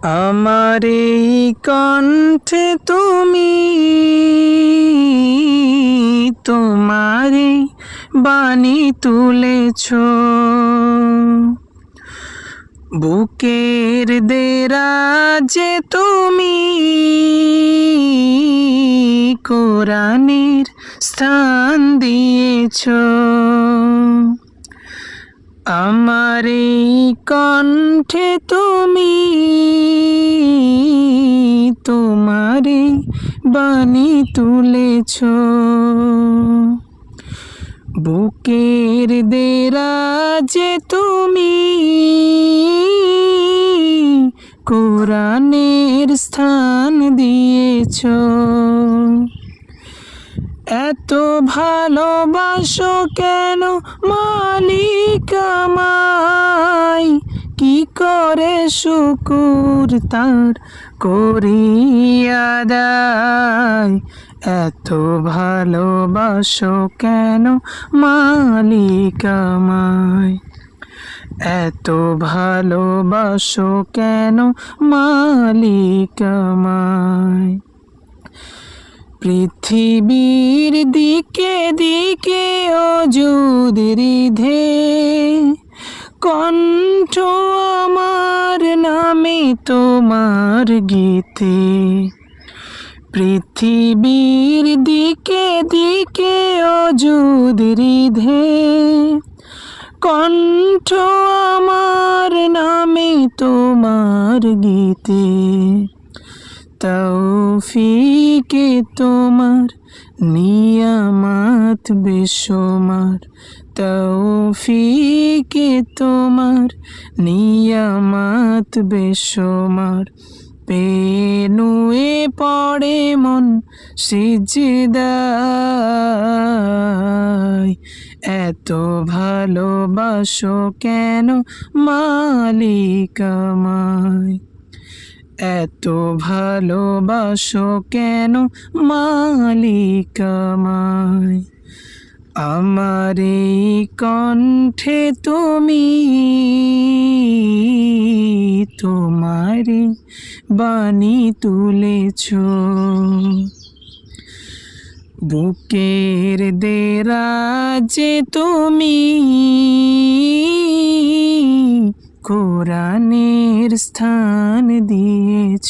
আমার এই কণ্ঠে তুমি তোমারই বাণী তুলেছ, বুকের দেরাজে তুমি কোরআনের স্থান দিয়েছ। আমার এই কণ্ঠে তুমি তোমারই বাণী তুলেছ, বুকের দেরাজে তুমি কোরআনের স্থান দিয়েছ। এত ভালোবাসো কেন মালিক আমায়, কি করে শুকুর তার করি আদায়। এত ভালোবাসো কেন মালিক আমায়, এত ভালোবাসো কেন মালিক আমায়। পৃথিবীর দিকে দিকে অযুদ রিধে কণ্ঠ আমার নামে তোমার গীতে। পৃথিবীর দিকে দিকে অযুদ রিধে কণ্ঠ আমার নামে তোমার গীতে। তৌফিকে তোমার নিয়ামত বেশুমার, তৌফিকে তোমার নিয়ামত বেশুমার। পেনুয়ে পড়ে মন সিজদায়, এত ভালোবাসো কেন মালিক আমায়, এত ভালোবাসো কেন মালিক আমায়। আমার এই কণ্ঠে তুমি তোমারই বাণী তুলেছ, বুকের দেরাজে তুমি কোরআনের স্থান দিয়েছ।